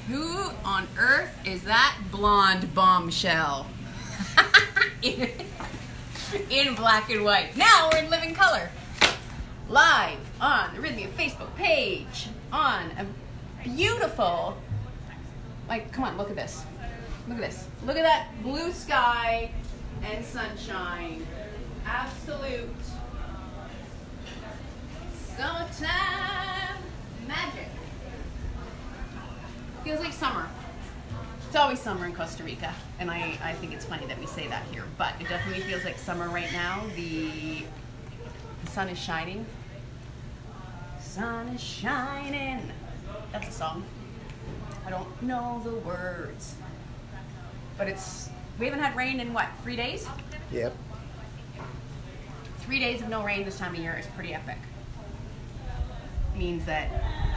Who on earth is that blonde bombshell? in black and white. Now we're in living color. Live on the Rythmia Facebook page on a beautiful, like, come on, look at this. Look at this. Look at that blue sky and sunshine. Absolute summertime magic. Feels like summer. It's always summer in Costa Rica, and I think it's funny that we say that here, but it definitely feels like summer right now. The sun is shining. Sun is shining. That's a song. I don't know the words, but we haven't had rain in what, 3 days? Yep. 3 days of no rain this time of year is pretty epic. Means that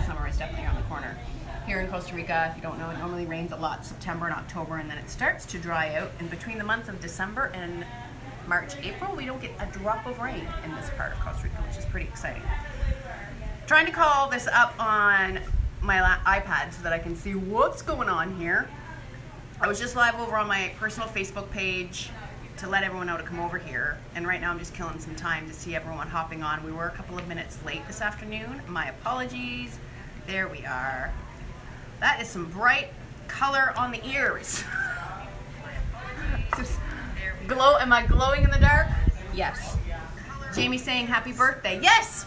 summer is definitely around the corner. Here in Costa Rica, if you don't know, it normally rains a lot September and October, and then it starts to dry out. And between the months of December and March, April, we don't get a drop of rain in this part of Costa Rica, which is pretty exciting. Trying to call this up on my iPad so that I can see what's going on here. I was just live over on my personal Facebook page to let everyone know to come over here, and right now I'm just killing some time to see everyone hopping on. We were a couple of minutes late this afternoon. My apologies. There we are. That is some bright color on the ears. Am I glowing in the dark? Yes. Jamie saying happy birthday. Yes!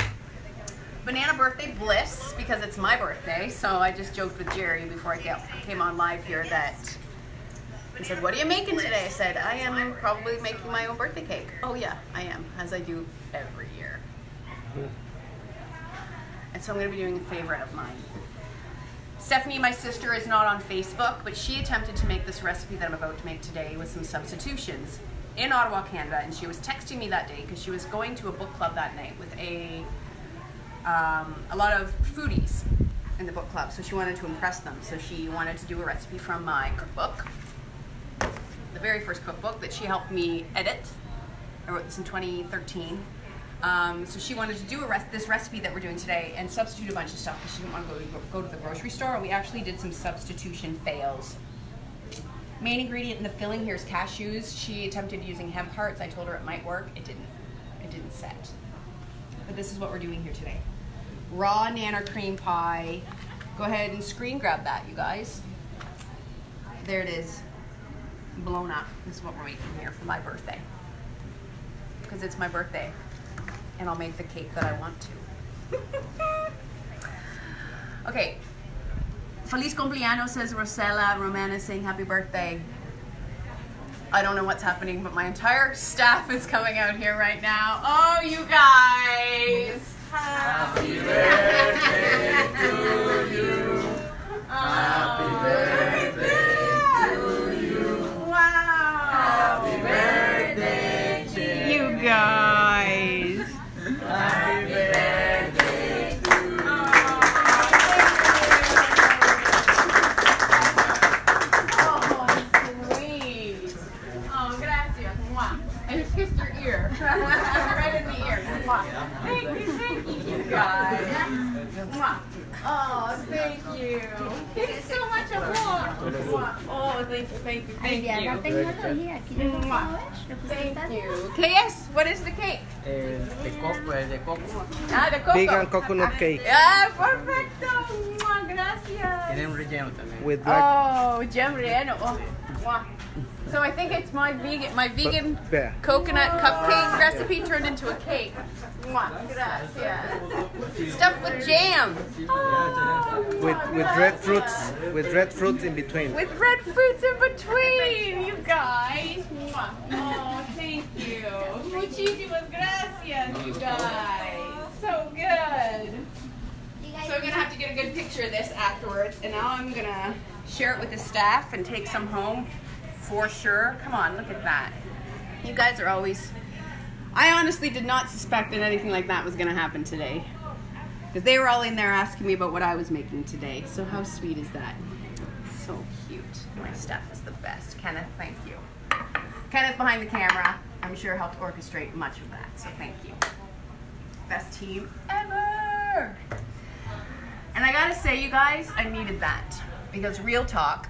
Banana birthday bliss, because it's my birthday. So I just joked with Jerry before I came on live here that he said, what are you making today? I said, I am probably making my own birthday cake. Oh yeah, I am, as I do every year. And so I'm going to be doing a favorite of mine. Stephanie, my sister, is not on Facebook, but she attempted to make this recipe that I'm about to make today with some substitutions in Ottawa, Canada, and she was texting me that day because she was going to a book club that night with a lot of foodies in the book club, so she wanted to impress them. So she wanted to do a recipe from my cookbook, the very first cookbook that she helped me edit. I wrote this in 2013. So she wanted to do this recipe that we're doing today and substitute a bunch of stuff because she didn't want to go to the grocery store, and we actually did some substitution fails. Main ingredient in the filling here is cashews. She attempted using hemp hearts. I told her it might work. It didn't set. But this is what we're doing here today. Raw nanner cream pie. Go ahead and screen grab that, you guys. There it is. Blown up. This is what we're making here for my birthday. Because it's my birthday. And I'll make the cake that I want to. Okay. Feliz cumpleaños, says Rosella. Romana is saying happy birthday. I don't know what's happening, but my entire staff is coming out here right now. Oh, you guys. Happy birthday to you. Happy birthday to you. Wow. Happy birthday to you guys. Happy birthday to you. Oh, sweet. Oh, gracias. Mwah. I just kissed your ear. Right in the ear. Mwah. Thank you, guys. Mwah. Oh, thank you. It's so much amor. Oh, thank you. Thank you. ¿Qué es? What is the cake? De coco. Ah, de coco. Vegan coconut cake. Ah, perfecto. Mwah, gracias. Tiene un relleno también. With black. Oh, gem relleno. Oh, mwah. So I think it's my vegan Yeah. coconut cupcake recipe turned into a cake. Mwah, gracias. Stuffed with jam. Oh, With red fruits. With red fruits in between. with red fruits in between, you guys. Mwah. Oh, thank you. Muchísimas gracias, you guys. So good. So I'm gonna have to get a good picture of this afterwards, and now I'm gonna share it with the staff and take some home for sure. Come on, look at that. You guys are always... I honestly did not suspect that anything like that was gonna happen today, because they were all in there asking me about what I was making today. So how sweet is that? So cute. My staff is the best. Kenneth, thank you. Kenneth behind the camera, I'm sure helped orchestrate much of that, so thank you. Best team ever! And I gotta say, you guys, I needed that. because real talk,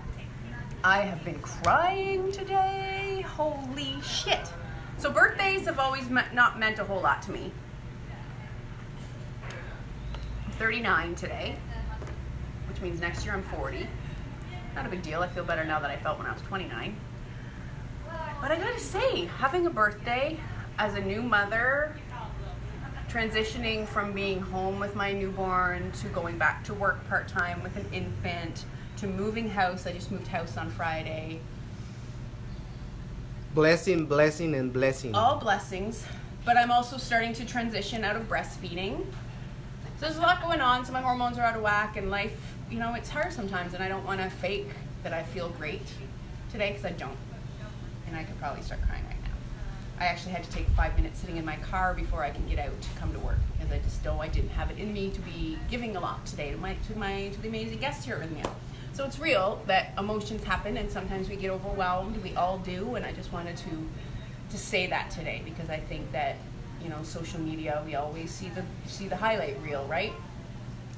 I have been crying today. Holy shit. So birthdays have always not meant a whole lot to me. I'm 39 today, which means next year I'm 40. Not a big deal. I feel better now than I felt when I was 29. But I gotta say, having a birthday as a new mother, transitioning from being home with my newborn to going back to work part-time with an infant to moving house. I just moved house on Friday. Blessing, blessing, and blessing. All blessings. But I'm also starting to transition out of breastfeeding. So there's a lot going on. So my hormones are out of whack, and life, you know, it's hard sometimes, and I don't want to fake that I feel great today, because I don't. And I could probably start crying right now. I actually had to take 5 minutes sitting in my car before I could get out to come to work, because I didn't have it in me to be giving a lot today to the amazing guests here at Rythmia. So it's real that emotions happen, and sometimes we get overwhelmed. We all do, and I just wanted to say that today, because I think that, you know, social media, we always see the highlight reel, right?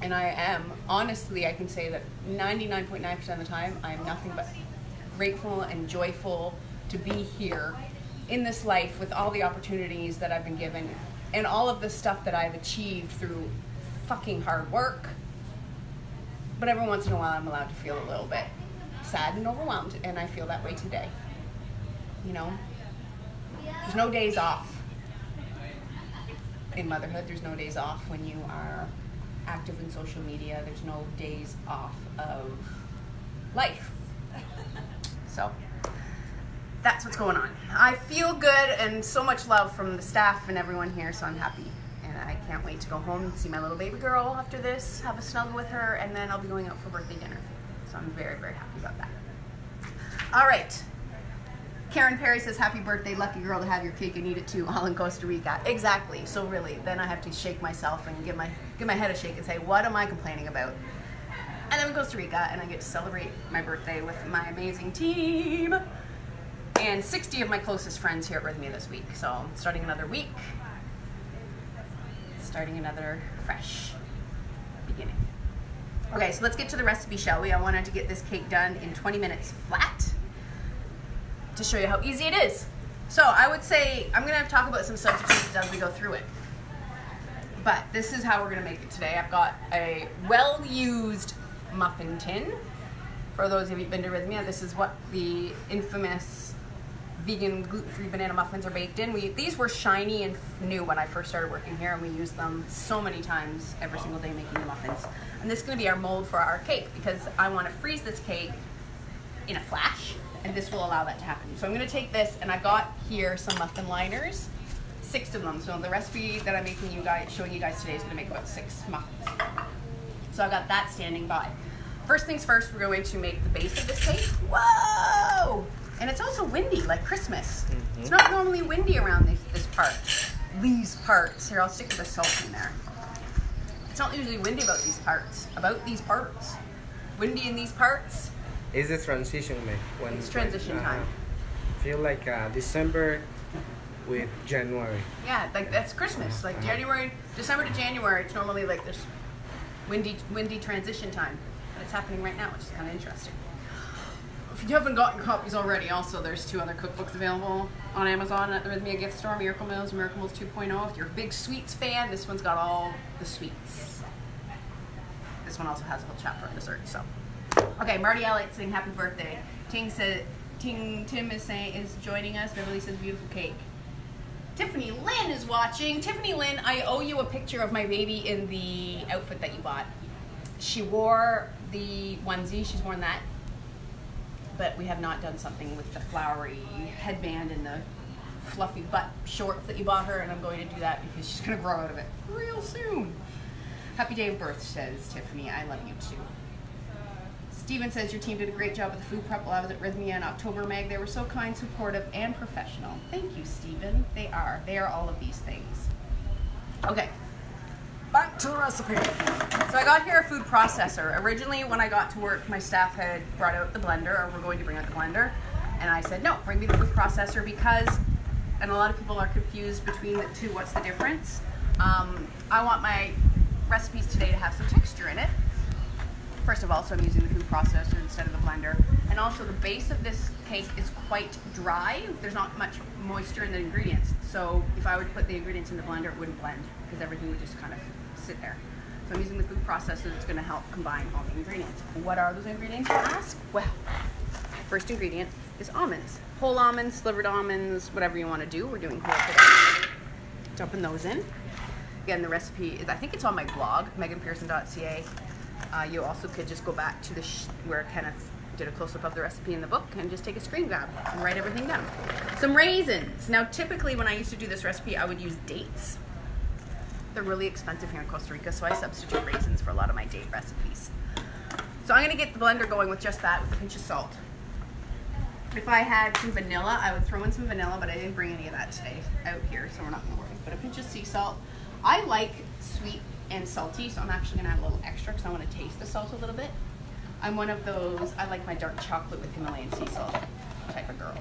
And I am, honestly, I can say that 99.9% of the time, I'm nothing but grateful and joyful to be here in this life with all the opportunities that I've been given and all of the stuff that I've achieved through fucking hard work. But every once in a while I'm allowed to feel a little bit sad and overwhelmed, and I feel that way today. You know, there's no days off in motherhood. There's no days off when you are active in social media. There's no days off of life. So that's what's going on. I feel good, and so much love from the staff and everyone here, so I'm happy. And I can't wait to go home and see my little baby girl after this, have a snuggle with her, and then I'll be going out for birthday dinner. So I'm very, very happy about that. All right. Karen Perry says, happy birthday, lucky girl to have your cake and eat it too, all in Costa Rica. Exactly. So really, then I have to shake myself and give my head a shake and say, what am I complaining about? And I'm in Costa Rica, and I get to celebrate my birthday with my amazing team and 60 of my closest friends here at Rythmia this week. So I'm starting another week, starting another fresh beginning. Okay, so let's get to the recipe, shall we? I wanted to get this cake done in 20 minutes flat to show you how easy it is. So I would say I'm gonna talk about some substitutes as we go through it. But this is how we're gonna make it today. I've got a well-used muffin tin. For those of you who've been to Rythmia, this is what the infamous vegan gluten-free banana muffins are baked in. These were shiny and new when I first started working here, and we used them so many times every single day making the muffins. And this is gonna be our mold for our cake, because I wanna freeze this cake in a flash, and this will allow that to happen. So I'm gonna take this, and I've got here some muffin liners, 6 of them. So the recipe that I'm showing you guys today is gonna make about 6 muffins. So I've got that standing by. First things first, we're going to make the base of this cake. Whoa! And it's also windy, like Christmas. Mm-hmm. It's not normally windy around this part. These parts. Here, I'll stick the salt in there. It's not usually windy about these parts. Windy in these parts. It's a transition, Meg. It's transition time. Feel like December with January. Yeah, like that's Christmas. Like December to January, it's normally like this windy transition time. But it's happening right now, which is kind of interesting. If you haven't gotten copies already, also there's 2 other cookbooks available on Amazon at the Rythmia gift store, Miracle Meals, Miracle Meals 2.0. If you're a big sweets fan, this one's got all the sweets. This one also has a little chapter on dessert, so. Okay, Marty Elliott saying happy birthday. Tim is joining us. Beverly says beautiful cake. Tiffany Lynn is watching. Tiffany Lynn, I owe you a picture of my baby in the outfit that you bought. She wore the onesie, she's worn that. But we have not done something with the flowery headband and the fluffy butt shorts that you bought her, and I'm going to do that because she's going to grow out of it real soon. Happy day of birth, says Tiffany. I love you too. Steven says your team did a great job with the food prep while I was at Rythmia in October, Meg. They were so kind, supportive, and professional. Thank you, Steven. They are. They are all of these things. Okay. Back to the recipe. So I got here a food processor. Originally, when I got to work, my staff had brought out the blender, or we're going to bring out the blender. And I said, no, bring me the food processor because, and a lot of people are confused between the two, what's the difference? I want my recipes today to have some texture in it. first of all, so I'm using the food processor instead of the blender. And also the base of this cake is quite dry. There's not much moisture in the ingredients. So if I were to put the ingredients in the blender, it wouldn't blend because everything would just kind of sit there. So I'm using the food processor that's going to help combine all the ingredients. What are those ingredients, you ask? Well, first ingredient is almonds. Whole almonds, slivered almonds, whatever you want to do. We're doing whole today. Dumping those in. Again, the recipe is, I think it's on my blog, meganpearson.ca. You also could just go back to where Kenneth did a close-up of the recipe in the book and just take a screen grab and write everything down. Some raisins. Now, typically when I used to do this recipe, I would use dates. They're really expensive here in Costa Rica, so I substitute raisins for a lot of my date recipes. So I'm gonna get the blender going with just that, with a pinch of salt. If I had some vanilla, I would throw in some vanilla, but I didn't bring any of that today out here, so we're not gonna worry. But a pinch of sea salt. I like sweet and salty, so I'm actually gonna add a little extra because I wanna taste the salt a little bit. I'm one of those, I like my dark chocolate with Himalayan sea salt type of girls.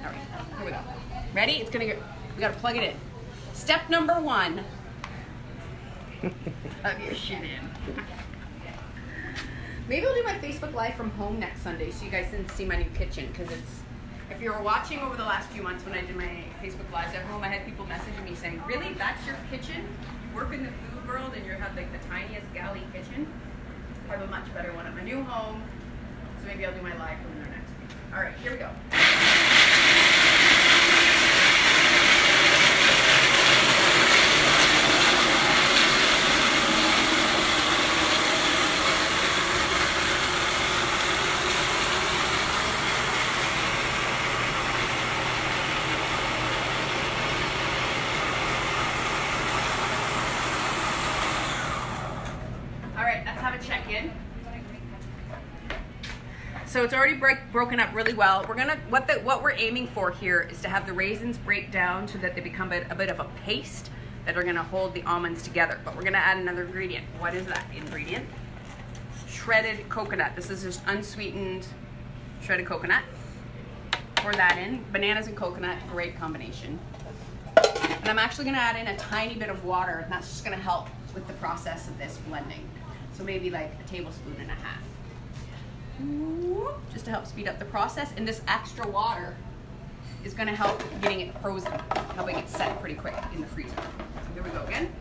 All right, here we go. Ready? It's gonna go, we gotta plug it in. Step number 1. Plug your shit in. Maybe I'll do my Facebook Live from home next Sunday so you guys can see my new kitchen, because it's, if you were watching over the last few months when I did my Facebook Lives at home, I had people messaging me saying, really, that's your kitchen? You work in the food world and you have like the tiniest galley kitchen? I have a much better one at my new home, so maybe I'll do my live from there next week. All right, here we go. So it's already broken up really well. We're gonna what we're aiming for here is to have the raisins break down so that they become a bit of a paste that are gonna hold the almonds together. But we're gonna add another ingredient. What is that ingredient? Shredded coconut. This is just unsweetened shredded coconut. Pour that in. Bananas and coconut, great combination. And I'm actually gonna add in a tiny bit of water, and that's just gonna help with the process of this blending. So maybe like a tablespoon and a half. Just to help speed up the process, and this extra water is going to help getting it frozen, helping it set pretty quick in the freezer. So here we go again.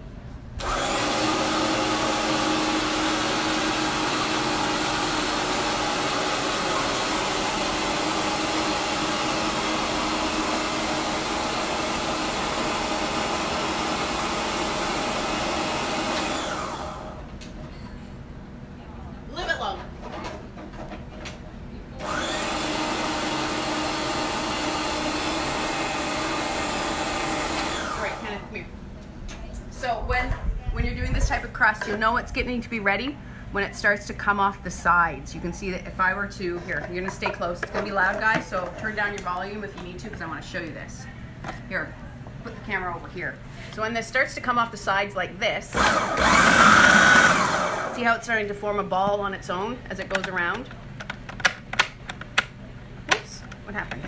Crust, you'll know it's getting to be ready when it starts to come off the sides. You can see that if I were to, here, you're gonna stay close. It's gonna be loud, guys, so turn down your volume if you need to, because I wanna show you this. Here, put the camera over here. So when this starts to come off the sides like this, see how it's starting to form a ball on its own as it goes around? Oops, what happened?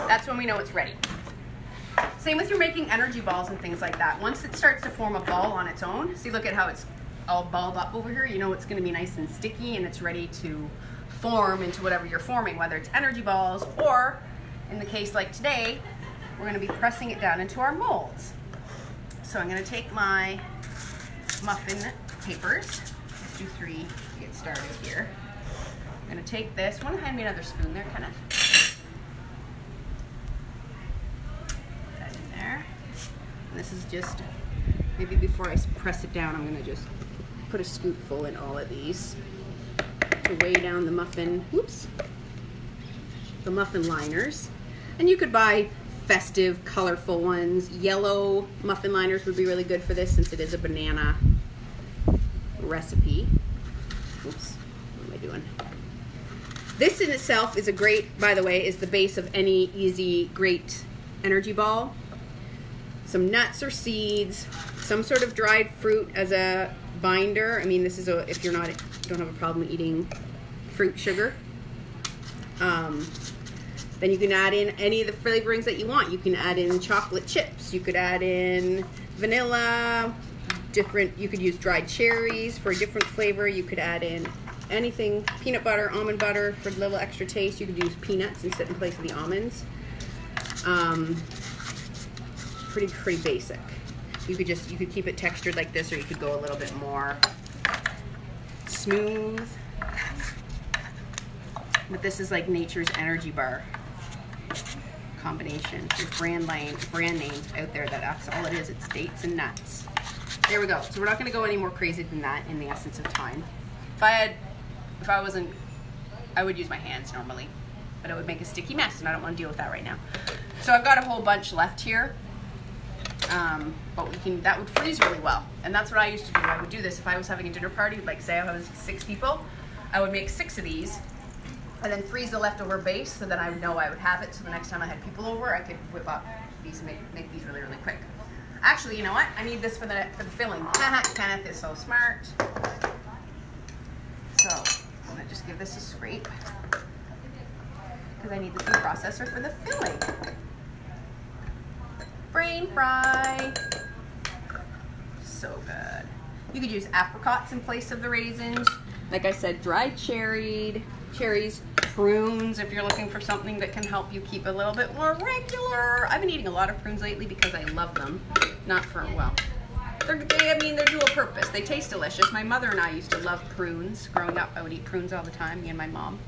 That's when we know it's ready. Same with you're making energy balls and things like that. Once it starts to form a ball on its own, see, look at how it's all balled up over here. You know it's going to be nice and sticky, and it's ready to form into whatever you're forming, whether it's energy balls or, in the case like today, we're going to be pressing it down into our molds. So I'm going to take my muffin papers. Let's do 3 to get started here. I'm going to take this. Want to hand me another spoon there, Kenneth? This is just, maybe before I press it down, I'm gonna just put a scoopful in all of these to weigh down the muffin, the muffin liners. And you could buy festive, colorful ones. Yellow muffin liners would be really good for this since it is a banana recipe. Oops, what am I doing? This in itself is a great, by the way, is the base of any easy, great energy ball. Some nuts or seeds, some sort of dried fruit as a binder. I mean, this is if you're not, don't have a problem eating fruit sugar. Then you can add in any of the flavorings that you want. You can add in chocolate chips. You could add in vanilla, different, you could use dried cherries for a different flavor. You could add in anything, peanut butter, almond butter for a little extra taste. You could use peanuts and sit in place of the almonds. Pretty basic. You could keep it textured like this, or you could go a little bit more smooth. But this is like nature's energy bar combination. There's brand names out there that's all it is. It's dates and nuts. There we go. So we're not going to go any more crazy than that in the essence of time. If I wasn't, I would use my hands normally, but it would make a sticky mess, and I don't want to deal with that right now. So I've got a whole bunch left here, but that would freeze really well, and that's what I used to do. I would do this if I was having a dinner party, like say I was 6 people, I would make 6 of these, and then freeze the leftover base, so then I would know I would have it, so the next time I had people over, I could whip up these and make these really, really quick. Actually, you know what? I need this for the filling. Kenneth is so smart. So I'm gonna just give this a scrape because I need the food processor for the filling. Brain fry. So good. You could use apricots in place of the raisins. Like I said, dried cherries, prunes if you're looking for something that can help you keep a little bit more regular. I've been eating a lot of prunes lately because I love them. Not for, well, they're dual purpose. They taste delicious. My mother and I used to love prunes. Growing up, I would eat prunes all the time, me and my mom.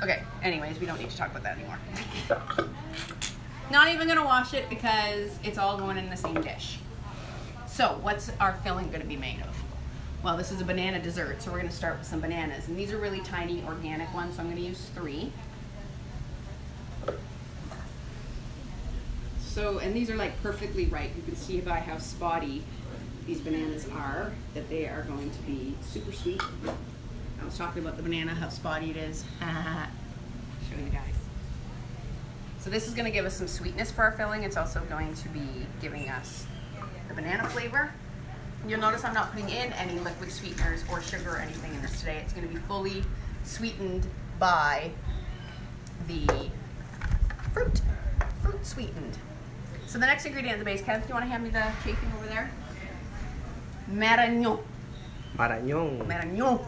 Okay, anyways, we don't need to talk about that anymore. Not even gonna wash it because it's all going in the same dish. So what's our filling gonna be made of? Well, this is a banana dessert, so we're gonna start with some bananas. And these are really tiny organic ones, so I'm gonna use 3. So, and these are like perfectly ripe. You can see by how spotty these bananas are that they are going to be super sweet. I was talking about the banana, how spotty it is. Show you guys. So this is going to give us some sweetness for our filling. It's also going to be giving us the banana flavor. You'll notice I'm not putting in any liquid sweeteners or sugar or anything in this today. It's going to be fully sweetened by the fruit sweetened. So the next ingredient of the base, Kenneth, do you want to hand me the chafing over there? Maragnon. Maragnon. Maragnon.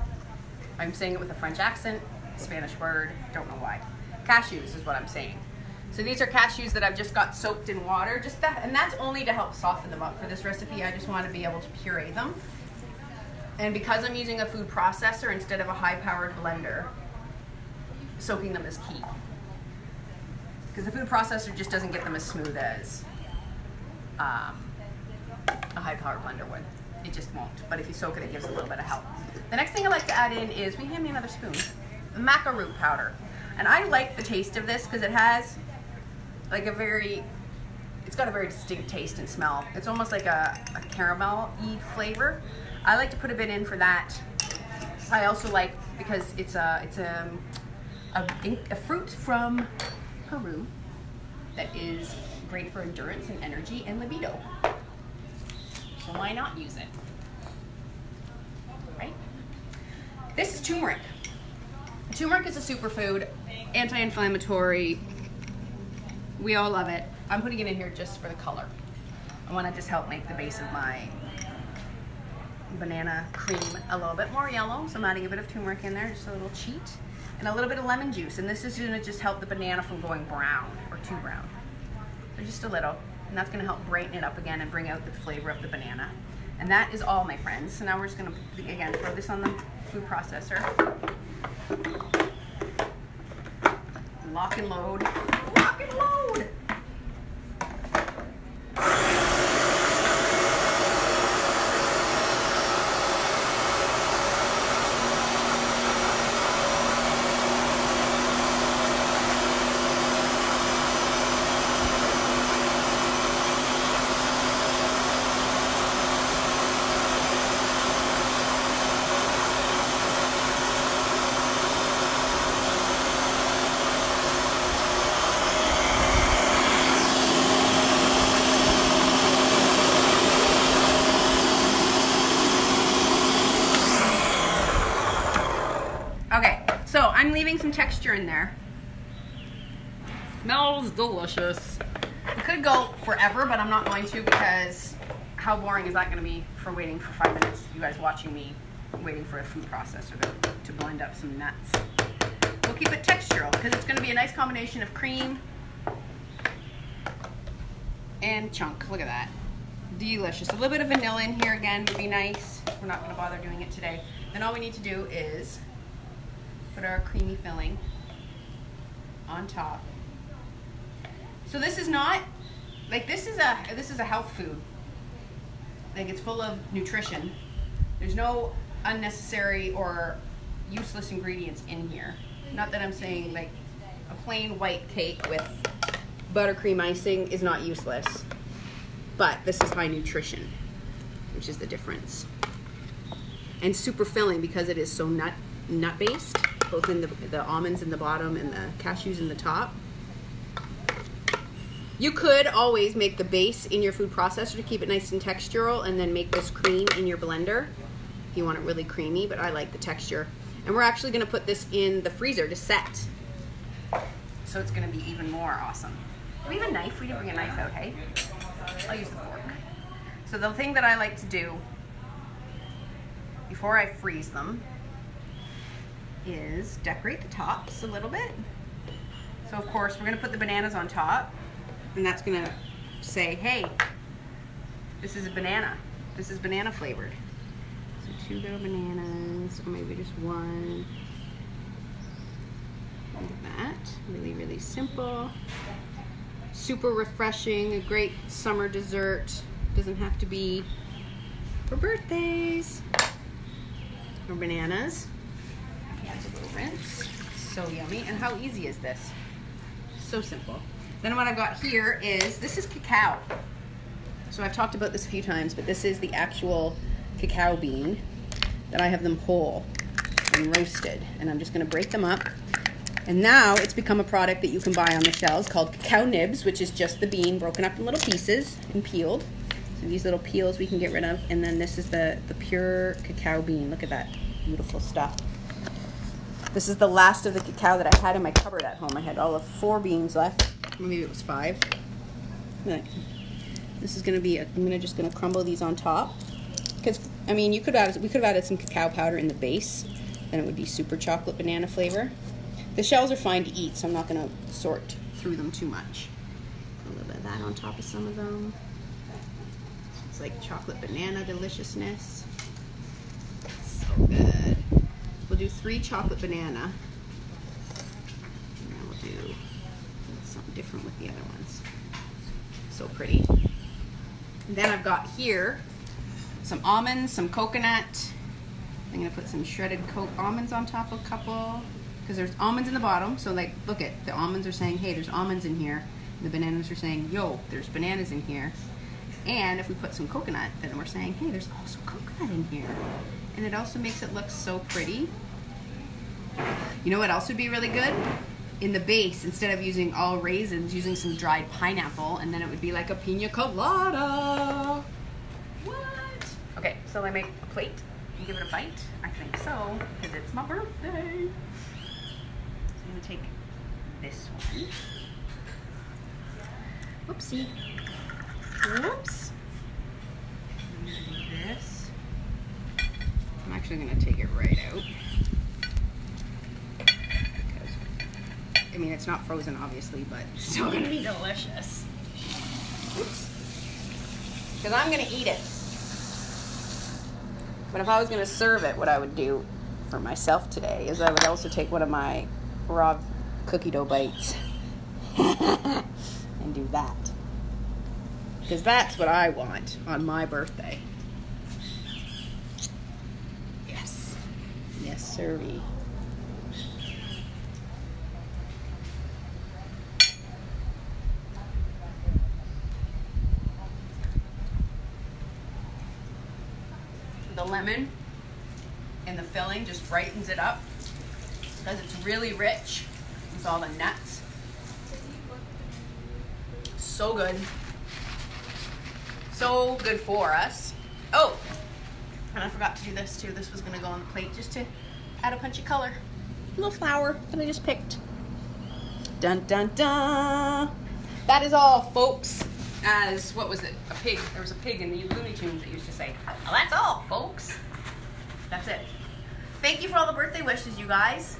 I'm saying it with a French accent, Spanish word, don't know why. Cashews is what I'm saying. So these are cashews that I've just got soaked in water, and that's only to help soften them up for this recipe. I just want to be able to puree them. And because I'm using a food processor instead of a high-powered blender, soaking them is key. Because the food processor just doesn't get them as smooth as a high-powered blender would. It just won't. But if you soak it, it gives a little bit of help. The next thing I like to add in is, will you hand me another spoon? Maca root powder. And I like the taste of this because it has like it's got a very distinct taste and smell. It's almost like a caramel-y flavor. I like to put a bit in for that. I also like, because it's a fruit from Peru that is great for endurance and energy and libido. So why not use it? Right? This is turmeric. Turmeric is a superfood, anti-inflammatory. We all love it. I'm putting it in here just for the color. I want to just help make the base of my banana cream a little bit more yellow. So I'm adding a bit of turmeric in there, just a little cheat. And a little bit of lemon juice. And this is going to just help the banana from going brown or too brown. So just a little. And that's going to help brighten it up again and bring out the flavor of the banana. And that is all, my friends. So now we're just going to, again, throw this on the food processor. Lock and load. Lock and load! Okay, so I'm leaving some texture in there. Smells delicious. We could could go forever, but I'm not going to, because how boring is that going to be for waiting for 5 minutes? You guys watching me waiting for a food processor to blend up some nuts. We'll keep it textural because it's going to be a nice combination of cream and chunk. Look at that. Delicious. A little bit of vanilla in here again would be nice. We're not going to bother doing it today. Then all we need to do is put our creamy filling on top. So this is not like this is a health food. Like, it's full of nutrition. There's no unnecessary or useless ingredients in here. Not that I'm saying like a plain white cake with buttercream icing is not useless, but this is high nutrition, which is the difference. And super filling because it is so nut based, both in the almonds in the bottom and the cashews in the top. You could always make the base in your food processor to keep it nice and textural, and then make this cream in your blender if you want it really creamy, but I like the texture. And we're actually gonna put this in the freezer to set. So it's gonna be even more awesome. Do we have a knife? We didn't bring a knife out, hey? I'll use the fork. So the thing that I like to do before I freeze them is decorate the tops a little bit. So of course we're gonna put the bananas on top, and that's gonna say, hey, this is a banana. This is banana flavored. So 2 little bananas, or maybe just 1. Look at that, really, really simple. Super refreshing, a great summer dessert. Doesn't have to be for birthdays. Or bananas. That's a little rinse. So yummy. And how easy is this? So simple. Then what I've got here is, this is cacao. So I've talked about this a few times, but this is the actual cacao bean that I have them whole and roasted. And I'm just gonna break them up. And now it's become a product that you can buy on the shelves called cacao nibs, which is just the bean broken up in little pieces and peeled. So these little peels we can get rid of. And then this is the pure cacao bean. Look at that beautiful stuff. This is the last of the cacao that I had in my cupboard at home. I had all of 4 beans left. Maybe it was 5. This is gonna be, I'm just gonna crumble these on top. Because, I mean, we could have added some cacao powder in the base, then it would be super chocolate banana flavor. The shells are fine to eat, so I'm not gonna sort through them too much. A little bit of that on top of some of them. It's like chocolate banana deliciousness. So good. We'll do 3 chocolate banana. And then we'll do something different with the other ones. So pretty. And then I've got here some almonds, some coconut. I'm gonna put some shredded almonds on top of a couple, because there's almonds in the bottom. So like, look at, the almonds are saying, hey, there's almonds in here. And the bananas are saying, yo, there's bananas in here. And if we put some coconut, then we're saying, hey, there's also coconut in here. And it also makes it look so pretty. You know what else would be really good? In the base, instead of using all raisins, using some dried pineapple, and then it would be like a pina colada. What? Okay, so I make a plate and give it a bite. I think so, because it's my birthday. So I'm gonna take this one. Whoopsie. Whoops. I'm gonna do this. I'm actually gonna take it right out. I mean, it's not frozen, obviously, but it's still gonna be delicious. Oops. Because I'm gonna eat it. But if I was gonna serve it, what I would do for myself today is I would also take one of my raw cookie dough bites and do that. Because that's what I want on my birthday. Yes. Yes, sirree. The lemon and the filling just brightens it up because it's really rich with all the nuts. So good. So good for us. Oh, and I forgot to do this too. This was gonna go on the plate just to add a punch of color. A little flower that I just picked. Dun dun dun. That is all, folks. As, what was it? A pig. There was a pig in the Looney Tunes that used to say, well, that's all, folks. That's it. Thank you for all the birthday wishes, you guys.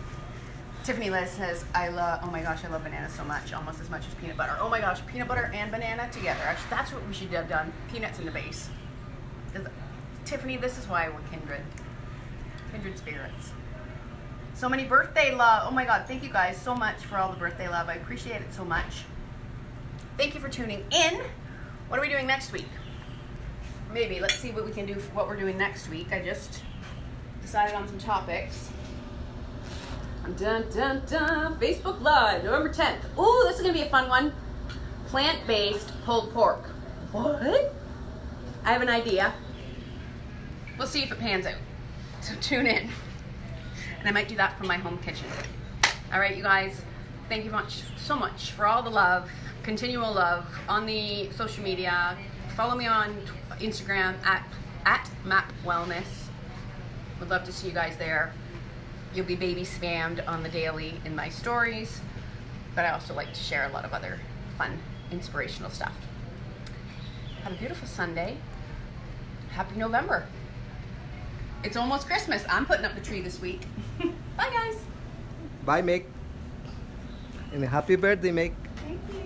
Tiffany Liz says, oh my gosh, I love bananas so much, almost as much as peanut butter. Oh my gosh, peanut butter and banana together. Actually, that's what we should have done. Peanuts in the base. Tiffany, this is why we're kindred. Kindred spirits. So many birthday love. Oh my God, thank you guys so much for all the birthday love. I appreciate it so much. Thank you for tuning in. What are we doing next week? Maybe, let's see what we can do for what we're doing next week. I just decided on some topics. Dun, dun, dun. Facebook Live, November 10th. Ooh, this is gonna be a fun one. Plant-based pulled pork. What? I have an idea. We'll see if it pans out. So tune in. And I might do that from my home kitchen. All right, you guys. Thank you so much for all the love, continual love on the social media. Follow me on Instagram at Map Wellness. Would love to see you guys there. You'll be baby spammed on the daily in my stories, but I also like to share a lot of other fun, inspirational stuff. Have a beautiful Sunday. Happy November. It's almost Christmas. I'm putting up the tree this week. Bye, guys. Bye, Meg. And happy birthday, Meg. Thank you.